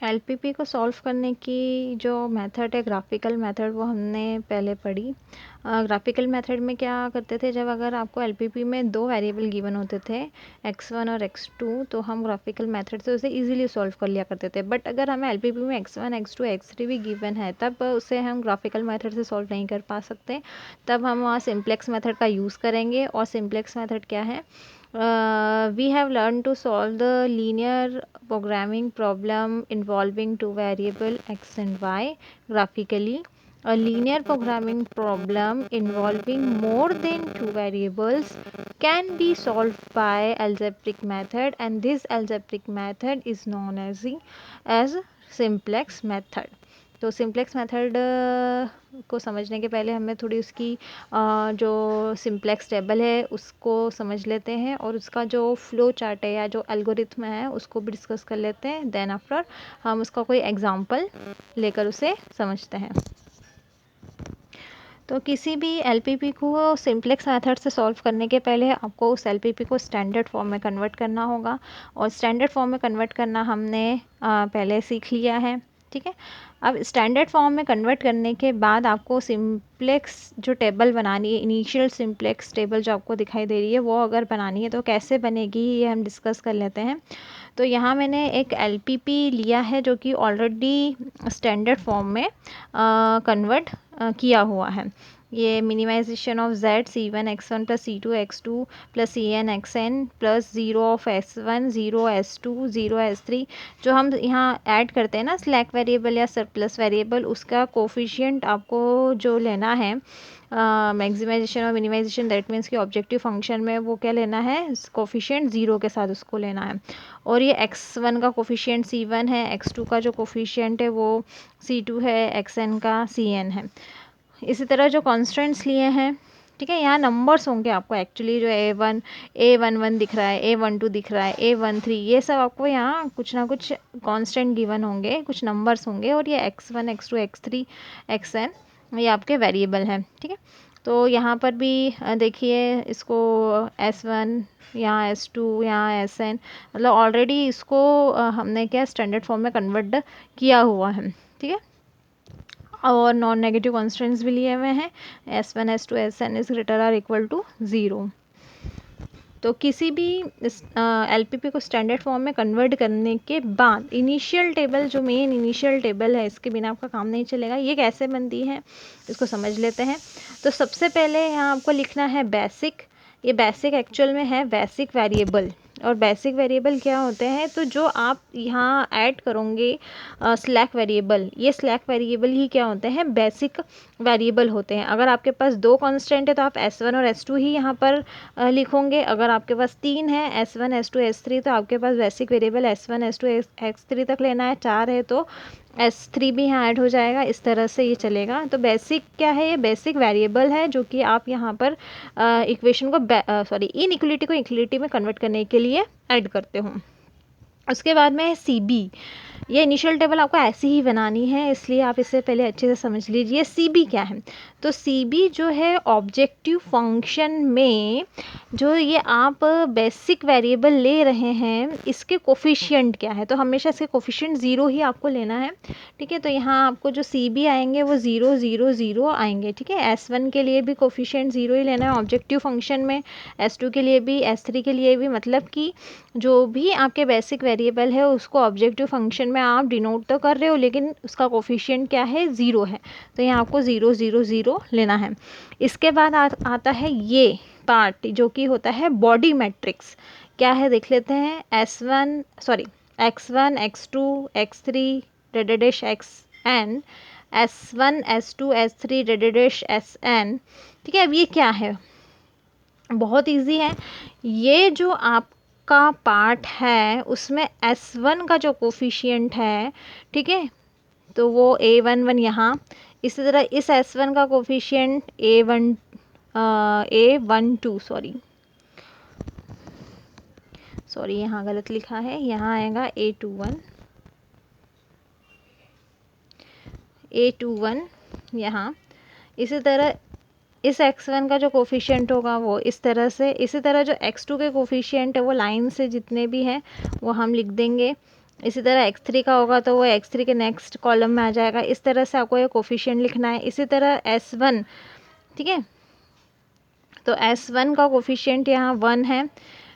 LPP को solve करने की जो मेथड है ग्राफिकल मेथड, वो हमने पहले पढ़ी। ग्राफिकल मेथड में क्या करते थे, जब अगर आपको एलपीपी में दो वेरिएबल गिवन होते थे x1 और x2, तो हम ग्राफिकल मेथड से उसे इजीली सॉल्व कर लिया करते थे। बट अगर हमें एलपीपी में x1 x2 x3 भी गिवन है, तब उसे हम ग्राफिकल मेथड से सॉल्व नहीं कर पा सकते। तब हम वहाँ सिंप्लेक्स मेथड का यूज़ करेंगे। और सिंप्लेक्स मेथड क्या है? We have learned to solve the linear programming problem involving two variables x and y graphically. A linear programming problem involving more than two variables can be solved by algebraic method, and this algebraic method is known as simplex method. तो simplex method को समझने के पहले हमें थोड़ी उसकी जो simplex table है उसको समझ लेते हैं, और उसका जो फ्लो चार्ट है या जो एल्गोरिथम है उसको भी डिस्कस कर लेते हैं। देन आफ्टर हम उसका कोई एग्जांपल लेकर उसे समझते हैं। तो किसी भी एलपीपी को सिंप्लेक्स मेथड से सॉल्व करने के पहले आपको उस एलपीपी को स्टैंडर्ड फॉर्म में कन्वर्ट करना होगा, और स्टैंडर्ड फॉर्म में कन्वर्ट करना हमने पहले सीख लिया है। ठीक है, अब स्टैंडर्ड फॉर्म में कन्वर्ट करने के बाद आपको सिंप्लेक्स जो टेबल बनानी है, इनिशियल सिंप्लेक्स टेबल जो आपको दिखाई दे रही है, वो अगर बनानी है तो कैसे बनेगी ये हम डिस्कस कर लेते हैं। तो यहाँ मैंने एक एलपीपी लिया है जो कि ऑलरेडी स्टैंडर्ड फॉर्म में कन्वर्ट किया हुआ है। ये minimisation of z c1 x1 plus c2 x2 plus cn xn plus 0 of s1 0 s2 0 s3 जो हम यहाँ ऐड करते हैं ना स्लैक वेरिएबल या सरप्लस वेरिएबल, उसका कोफिशिएंट आपको जो लेना है मैक्सिमाइजेशन और मिनिमाइजेशन, दैट मीन्स कि ऑब्जेक्टिव फंक्शन में वो क्या लेना है, कोफिशिएंट 0 के साथ उसको लेना है। और ये x1 का कोफिशिएंट c1 है, x2 का जो कोफिशिएंट है वो c2 है, xn का cn है। इसी तरह जो कॉन्स्टेंट्स लिए हैं, ठीक है, यहाँ नंबर्स होंगे आपको एक्चुअली, जो a11 दिख रहा है, a12 दिख रहा है, a13, ये सब आपको यहाँ कुछ ना कुछ कांस्टेंट गिवन होंगे, कुछ नंबर्स होंगे, और ये x1 x2 x3 xn ये आपके वेरिएबल हैं। ठीक है, तो यहाँ पर भी देखिए इसको s1 यहाँ s2 यहाँ sn, मतलब ऑलरेडी इसको हमने क्या स्टैंडर्ड फॉर्म में कन्वर्ट किया हुआ है। ठीक है, और नॉन नेगेटिव कॉन्स्टेंट्स भी लिए हुए हैं, s1 s2 sn is greater or equal to 0। तो किसी भी एलपीपी को स्टैंडर्ड फॉर्म में कन्वर्ट करने के बाद इनिशियल टेबल, जो मेन इनिशियल टेबल है, इसके बिना आपका काम नहीं चलेगा। ये कैसे बनती है इसको समझ लेते हैं। तो सबसे पहले यहाँ आपको लिखना है बेसिक। ये बेसिक एक्चुअल में है बेसिक वेरिएबल, और बेसिक वेरिएबल क्या होते हैं, तो जो आप यहाँ ऐड करोगे स्लैक वेरिएबल, ये स्लैक वेरिएबल ही क्या होते हैं, बेसिक वेरिएबल होते हैं। अगर आपके पास दो कांस्टेंट है तो आप s1 और s2 ही यहाँ पर लिखोगे। अगर आपके पास तीन है s1 s2 s3, तो आपके पास basic variable s1 s2 s3 तक लेना है। चार है तो s3 भी यहाँ ऐड हो जाएगा। इस तरह से ये चलेगा। तो बेसिक क्या है, ये बेसिक वेरिएबल है जो कि आप यहाँ पर इक्वेशन को इनइक्वलिटी को इक्वलिटी में कन्वर्ट करने के लिए ऐड करते हो। उसके बाद में सी बी, ये इनिशियल टेबल आपको ऐसी ही बनानी है, इसलिए आप इसे पहले अच्छे से समझ लीजिए। सी बी क्या है, तो सी बी जो है ऑब्जेक्टिव फंक्शन में जो ये आप बेसिक वेरिएबल ले रहे हैं, इसके कोफिशिएंट क्या है, तो हमेशा इसके कोफिशिएंट 0 ही आपको लेना है। ठीक है, तो यहाँ आपको जो सी बी आएंगे वो 0 0 0 आएंगे। ठीक है, s1 के लिए भी कोफिशिएंट 0 ही लेना है ऑब्जेक्टिव फंक्शन में, s2 के लिए भी, s3 के लिए भी, मतलब कि जो भी आपके बेसिक वेरिएबल है उसको ऑब्जेक्टिव फंक्शन में आप डिनोट तो कर रहे हो, लेकिन उसका कोफिशिएंट क्या है, 0 है। तो यहाँ आपको 0 0 0 लेना है। इसके बाद आता है ये पार्ट जो कि होता है बॉडी मैट्रिक्स। क्या है देख लेते हैं, x1 x2 x3 dash xn, s1 s2 s3 dash sn। ठीक है, अब ये क्या है, बहुत इजी है। ये जो आप का पार्ट है उसमें s1 का जो कोफिशिएंट है, ठीक है, तो वो a11 यहाँ, इसी तरह इस s1 का कोफिशिएंट a12 सॉरी यहाँ गलत लिखा है, यहाँ आएगा a21 यहाँ। इसी तरह इस x1 का जो कोफिशिएंट होगा वो इस तरह से, इसी तरह जो x2 के कोफिशिएंट है वो लाइन से जितने भी हैं वो हम लिख देंगे इसी तरह x3 का होगा तो वो x3 के नेक्स्ट कॉलम में आ जाएगा। इस तरह से आपको ये कोफिशिएंट लिखना है। इसी तरह S1, ठीक है, तो S1 का कोफिशिएंट यहाँ 1 है,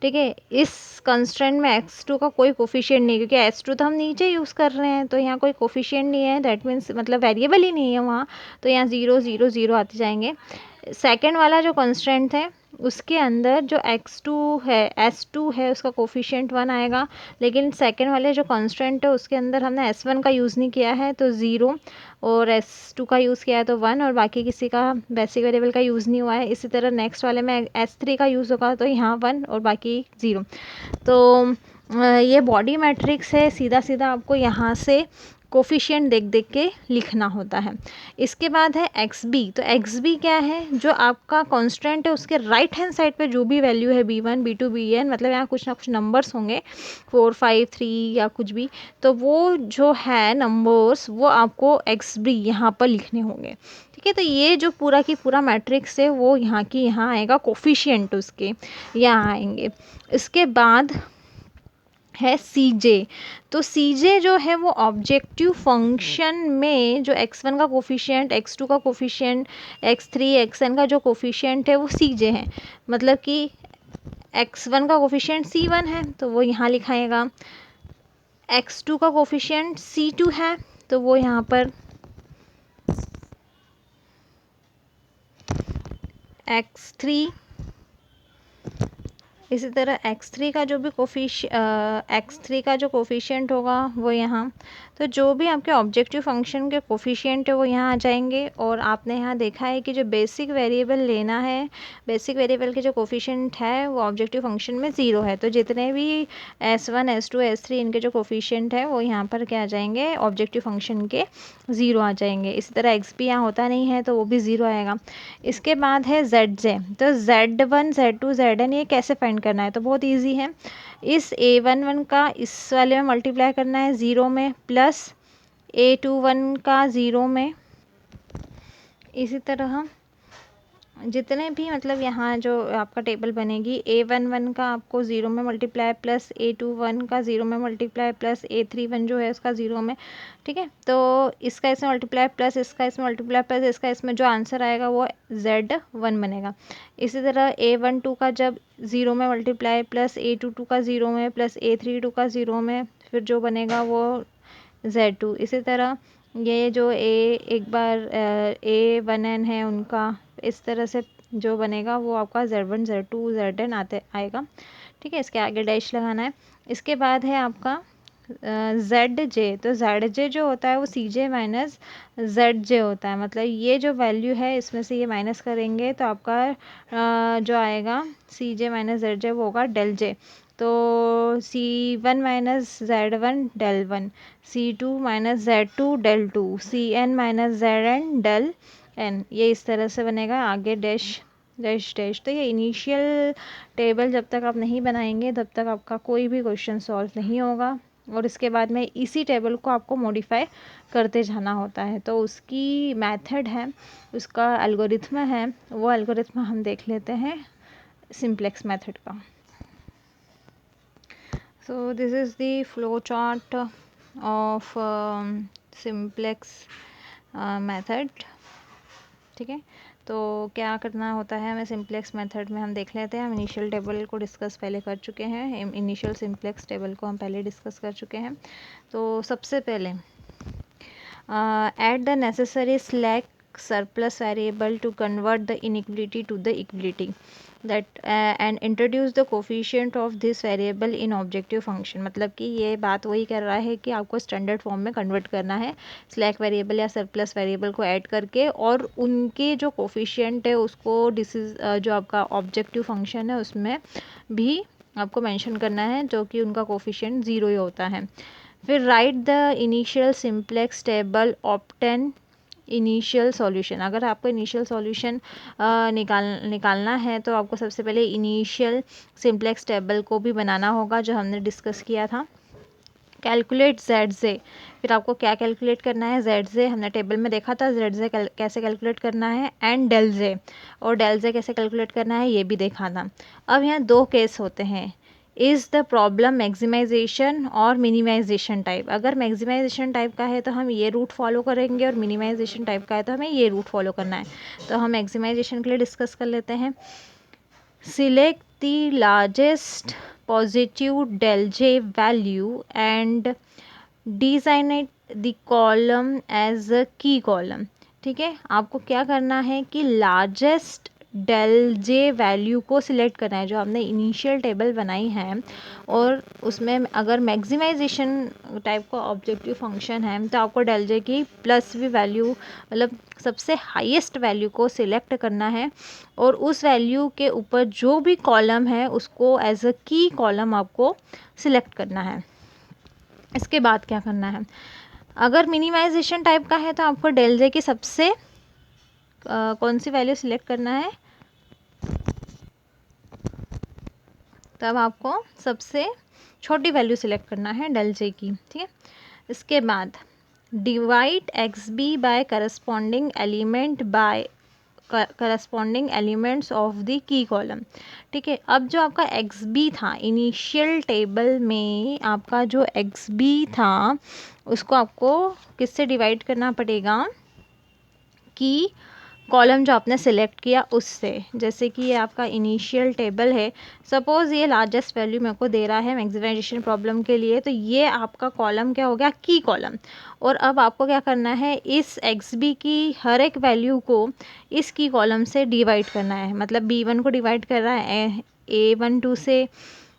ठीक है। इस कंस्ट्रेंट में x2 का कोई कोफिशिएंट नहीं, क्योंकि s2 तो हम नीचे यूज़ कर रहे हैं, तो यहाँ कोई कोफिशिएंट नहीं है, दैट मीन्स मतलब वेरिएबल ही नहीं है वहाँ, तो यहाँ 0 0 0 आते जाएंगे। सेकंड वाला जो कंस्ट्रेंट है उसके अंदर जो x2 है, s2 है, उसका कोफिशिएंट 1 आएगा, लेकिन सेकंड वाले जो कंस्ट्रेंट है उसके अंदर हमने s1 का यूज़ नहीं किया है तो 0, और s2 का यूज़ किया है तो 1, और बाकी किसी का बेसिक वेरिएबल का यूज़ नहीं हुआ है। इसी तरह नेक्स्ट वाले में s3 का यूज़ होगा तो यहाँ 1 और बाकी 0। तो ये बॉडी मैट्रिक्स है, सीधा सीधा आपको यहाँ से कोफिशिएंट देख देख के लिखना होता है। इसके बाद है XB, तो XB क्या है, जो आपका कांस्टेंट है उसके राइट हैंड साइड पे जो भी वैल्यू है B1 B2 Bn, मतलब यहाँ कुछ ना कुछ नंबर्स होंगे 4 5 3 या कुछ भी, तो वो जो है नंबर्स वो आपको XB यहाँ पर लिखने होंगे, ठीक है। तो ये जो पूरा की पूरा मैट्रिक्स है वो यहाँ की यहाँ आएगा, कोफिशिएंट उसके यहाँ आएंगे। इसके बाद है CJ, तो CJ जो है वो ऑब्जेक्टिव फंक्शन में जो x1 का कोफिशिएंट, x2 का कोफिशिएंट, x3 xn का जो कोफिशिएंट है वो CJ है, मतलब कि x1 का कोफिशिएंट C1 है तो वो यहाँ लिखाएगा, x2 का कोफिशिएंट C2 है तो वो यहाँ पर x3, इसी तरह x3 का जो भी x3 का जो कोफिशिएंट होगा वो यहाँ, तो जो भी आपके ऑब्जेक्टिव फंक्शन के कोफिशिएंट है वो यहाँ आ जाएंगे। और आपने यहाँ देखा है कि जो बेसिक वेरिएबल लेना है, बेसिक वेरिएबल के जो कोफिशिएंट है वो ऑब्जेक्टिव फंक्शन में 0 है, तो जितने भी S1 S2 S3 इनके जो कोफिशिएंट है वो यहाँ पर क्या आ जाएंगे, ऑब्जेक्टिव फंक्शन के 0 आ जाएंगे। इसी तरह XB यहाँ होता नहीं है तो वो भी 0 आएगा। इसके बाद है ZJ, तो Z1 Z2 Zn ये कैसे फाइंड करना है, तो बहुत इजी है। इस A11 का इस वाले में मल्टीप्लाई करना है 0 में, प्लस A21 का 0 में। इसी तरह जितने भी मतलब यहाँ जो आपका टेबल बनेगी, A11 का आपको 0 में मल्टीप्लाई, प्लस A21 का 0 में मल्टीप्लाई, प्लस A31 जो है उसका 0 में, ठीक है। तो इसका इसमें मल्टीप्लाई, प्लस इसका इसमें मल्टीप्लाई, प्लस इसका इसमें, जो आंसर आएगा वो Z1 बनेगा। इसी तरह A12 का जब 0 में मल्टीप्लाई, प्लस A22 का 0 में, प्लस A32 का 0 में, फिर जो बनेगा वो Z2। इसी तरह ये जो एक बार A1n है उनका, इस तरह से जो बनेगा वो आपका Z1 Z2 Zn आएगा, ठीक है। इसके आगे डैश लगाना है। इसके बाद है आपका ZJ, तो ZJ जो होता है वो CJ माइनस ZJ होता है, मतलब ये जो वैल्यू है इसमें से ये माइनस करेंगे तो आपका जो आएगा CJ माइनस ZJ वो होगा डेल J। तो C1 minus Z1 del 1, C2 minus Z2 del 2, CN minus ZN del n, ये इस तरह से बनेगा। आगे डैश डैश डैश। तो ये इनिशियल टेबल जब तक आप नहीं बनाएंगे तब तक आपका कोई भी क्वेश्चन सॉल्व नहीं होगा, और इसके बाद में इसी टेबल को आपको मॉडिफाई करते जाना होता है। तो उसकी मेथड है, उसका एल्गोरिथम है, वो एल्गोरिथम हम देख लेते हैं सिंप्लेक्स मेथड का। So this is the flow chart of simplex method, ठीक है। तो क्या करना होता है हमें सिंप्लेक्स मेथड में, हम देख लेते हैं। हम इनिशियल टेबल को डिस्कस पहले कर चुके हैं, इनिशियल सिंप्लेक्स टेबल को हम पहले डिस्कस कर चुके हैं। तो सबसे पहले add the necessary slack surplus variable to convert the inequality to the equality that and introduce the coefficient of this variable in objective function। मतलब कि ये बात वही कर रहा है कि आपको स्टैंडर्ड फॉर्म में कन्वर्ट करना है स्लैक वेरिएबल या सरप्लस वेरिएबल को ऐड करके, और उनके जो कोफिशिएंट है उसको जो आपका ऑब्जेक्टिव फंक्शन है उसमें भी आपको मेंशन करना है, जो कि उनका कोफिशिएंट 0 ही होता है। फिर right the initial simplex table obtain initial solution. अगर आपको इनिशियल सॉल्यूशन निकालना है तो आपको सबसे पहले इनिशियल सिंप्लेक्स टेबल को भी बनाना होगा, जो हमने डिस्कस किया था। कैलकुलेट ZJ, फिर आपको क्या कैलकुलेट करना है, ZJ हमने टेबल में देखा था, ZJ कैसे कैलकुलेट करना है, एंड डेल J, और डेल J कैसे कैलकुलेट करना है ये भी देखा था। अब यहाँ दो केस होते हैं, इज़ द प्रॉब्लम मैक्सिमाइजेशन और मिनिमाइजेशन टाइप। अगर मैक्सिमाइजेशन टाइप का है तो हम ये रूट फॉलो करेंगे, और मिनिमाइजेशन टाइप का है तो हमें ये रूट फॉलो करना है। तो हम मैक्सिमाइजेशन के लिए डिस्कस कर लेते हैं। Select the largest positive del j value and designate the column as a key column. ठीक है, आपको क्या करना है कि लार्जेस्ट del j वैल्यू को सिलेक्ट करना है जो आपने इनिशियल टेबल बनाई है, और उसमें अगर मैक्सिमाइजेशन टाइप का ऑब्जेक्टिव फंक्शन है तो आपको del j की प्लस भी वैल्यू, मतलब सबसे हाईएस्ट वैल्यू को सिलेक्ट करना है, और उस वैल्यू के ऊपर जो भी कॉलम है उसको एज अ की कॉलम आपको सिलेक्ट करना है। इसके बाद क्या करना है, अगर मिनिमाइजेशन टाइप का है तो आपको del j की सबसे कौन सी वैल्यू सिलेक्ट करना है, तब आपको सबसे छोटी वैल्यू सिलेक्ट करना है del j की। ठीक है, इसके बाद divide xb by corresponding element by corresponding elements of the key column. ठीक है, अब जो आपका xb था इनिशियल टेबल में, आपका जो xb था उसको आपको किससे डिवाइड करना पड़ेगा, की कॉलम जो आपने सेलेक्ट किया उससे। जैसे कि ये आपका इनिशियल टेबल है, सपोज़ ये लार्जेस्ट वैल्यू मेरे को दे रहा है मैक्सिमाइजेशन प्रॉब्लम के लिए, तो ये आपका कॉलम क्या हो गया, की कॉलम। और अब आपको क्या करना है, इस xb की हर एक वैल्यू को इस की कॉलम से डिवाइड करना है। मतलब b1 को डिवाइड कर रहा है a12 से,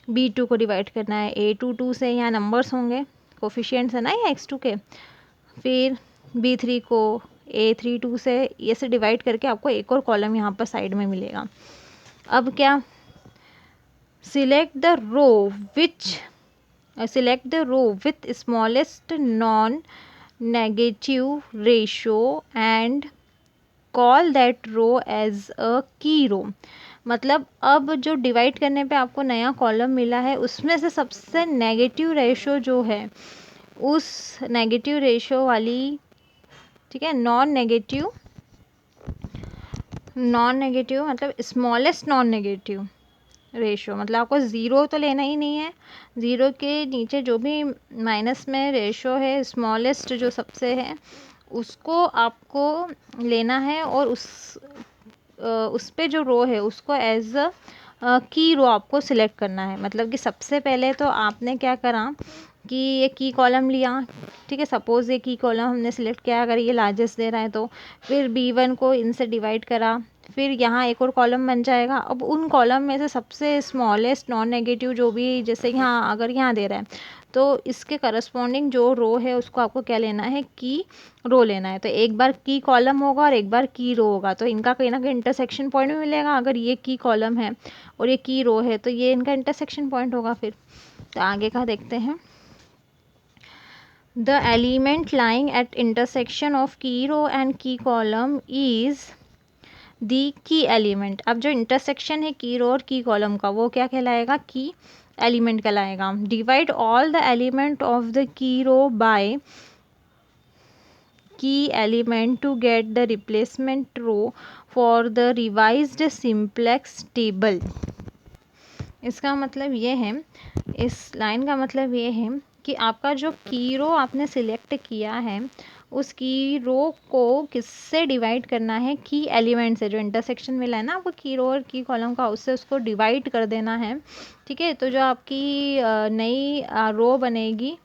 b2 को डिवाइड करना है a22 से, यहाँ नंबर्स होंगे कोफिशिएंट्स है ना ये x2 के, फिर b3 को a32 से, ये से डिवाइड करके आपको एक और कॉलम यहाँ पर साइड में मिलेगा। अब क्या, select the row with smallest non negative ratio and call that row as a key row. मतलब अब जो डिवाइड करने पे आपको नया कॉलम मिला है उसमें से सबसे नेगेटिव रेशो जो है, उस नेगेटिव रेशो वाली, ठीक है, नॉन नेगेटिव मतलब स्मॉलेस्ट नॉन नेगेटिव रेशो, मतलब आपको ज़ीरो तो लेना ही नहीं है, ज़ीरो के नीचे जो भी माइनस में रेशो है स्मॉलेस्ट जो सबसे है उसको आपको लेना है, और उस पे जो रो है उसको एज अ की रो आपको सिलेक्ट करना है। मतलब कि सबसे पहले तो आपने क्या करा कि ये की कॉलम लिया, ठीक है, सपोज़ ये की कॉलम हमने सिलेक्ट किया, अगर ये लार्जेस्ट दे रहा है तो फिर b1 को इनसे डिवाइड करा, फिर यहाँ एक और कॉलम बन जाएगा। अब उन कॉलम में से सबसे स्मॉलेस्ट नॉन नेगेटिव जो भी, जैसे यहाँ अगर यहाँ दे रहा है तो इसके करस्पॉन्डिंग जो रो है उसको आपको क्या लेना है, की रो लेना है। तो एक बार की कॉलम होगा और एक बार की रो होगा, तो इनका कहीं ना कहीं इंटरसेक्शन पॉइंट भी मिलेगा। अगर ये की कॉलम है और ये की रो है तो ये इनका इंटरसेक्शन पॉइंट होगा। फिर तो आगे का देखते हैं, the element lying at intersection of की रो एंड की कॉलम इज दी की एलिमेंट। अब जो इंटरसेक्शन है की रो और की कॉलम का वो क्या कहलाएगा, की एलिमेंट कहलाएगा। Divide all the element of the key row by key element to get the replacement row for the revised simplex table. इसका मतलब ये है, इस लाइन का मतलब ये है कि आपका जो की रो आपने सिलेक्ट किया है उस की रो को किससे डिवाइड करना है, की एलिमेंट से। जो इंटरसेक्शन मिला है ना आपको की रो और की कॉलम का, उससे उसको डिवाइड कर देना है। ठीक है, तो जो आपकी नई रो बनेगी,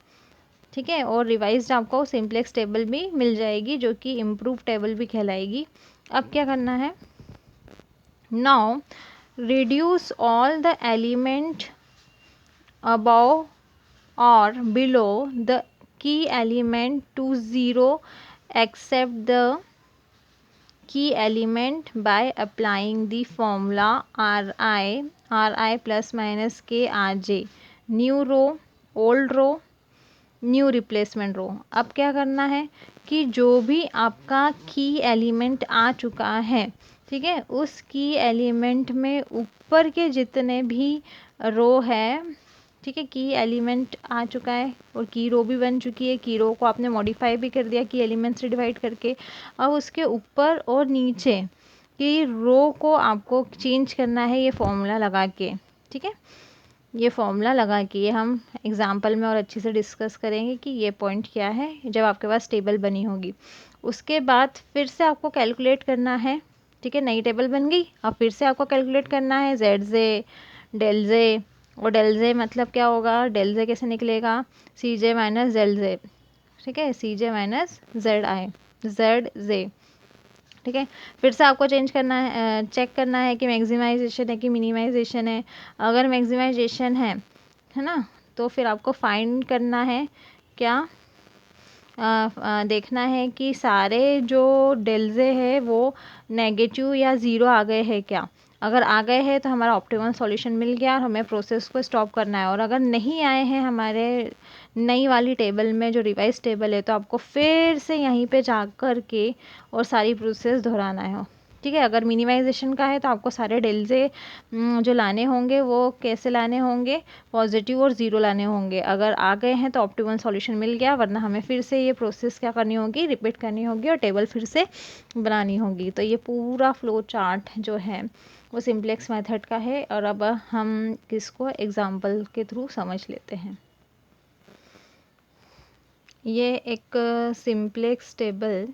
ठीक है, और रिवाइज्ड आपको सिंप्लेक्स टेबल भी मिल जाएगी जो कि इम्प्रूव टेबल भी कहलाएगी। अब क्या करना है, now reduce all the element above or below the key element to 0 except the key element by applying the formula ri plus minus k rj, new row, old row, new replacement row. अब क्या करना है कि जो भी आपका की element आ चुका है, ठीक है, उस की एलिमेंट में ऊपर के जितने भी रो है, ठीक है, की एलिमेंट आ चुका है और की रो भी बन चुकी है, की रो को आपने मॉडिफाई भी कर दिया की एलिमेंट से डिवाइड करके। अब उसके ऊपर और नीचे की रो को आपको चेंज करना है ये फॉर्मूला लगा के। ठीक है, ये फॉर्मूला लगा के हम एग्जाम्पल में और अच्छे से डिस्कस करेंगे कि ये पॉइंट क्या है जब आपके पास टेबल बनी होगी। उसके बाद फिर से आपको कैलकुलेट करना है, ठीक है, नई टेबल बन गई। अब फिर से आपको कैलकुलेट करना है जेड जे, डेल जे, और डेल जे मतलब क्या होगा, डेल जे कैसे निकलेगा, सी जे माइनस जेल जे, ठीक है, सी जे minus Z I, Z J, ठीक है। फिर से आपको चेंज करना है, चेक करना है कि मैक्सिमाइजेशन है कि मिनिमाइजेशन है। अगर मैक्सिमाइजेशन है ना, तो फिर आपको फाइंड करना है क्या, देखना है कि सारे जो डेल्जे है वो नेगेटिव या ज़ीरो आ गए हैं क्या। अगर आ गए हैं तो हमारा ऑप्टिमल सॉल्यूशन मिल गया और हमें प्रोसेस को स्टॉप करना है। और अगर नहीं आए हैं हमारे नई वाली टेबल में जो रिवाइज टेबल है, तो आपको फिर से यहीं पे जा कर के और सारी प्रोसेस दोहराना है, ठीक है। अगर मिनिमाइजेशन का है तो आपको सारे डेल्जे जो लाने होंगे वो कैसे लाने होंगे, पॉजिटिव और ज़ीरो लाने होंगे। अगर आ गए हैं तो ऑप्टिमल सॉल्यूशन मिल गया, वरना हमें फिर से ये प्रोसेस क्या करनी होगी, रिपीट करनी होगी और टेबल फिर से बनानी होगी। तो ये पूरा फ्लो चार्ट जो है वो सिंप्लेक्स मेथड का है। और अब हम इसको एग्जाम्पल के थ्रू समझ लेते हैं। ये एक सिंप्लेक्स टेबल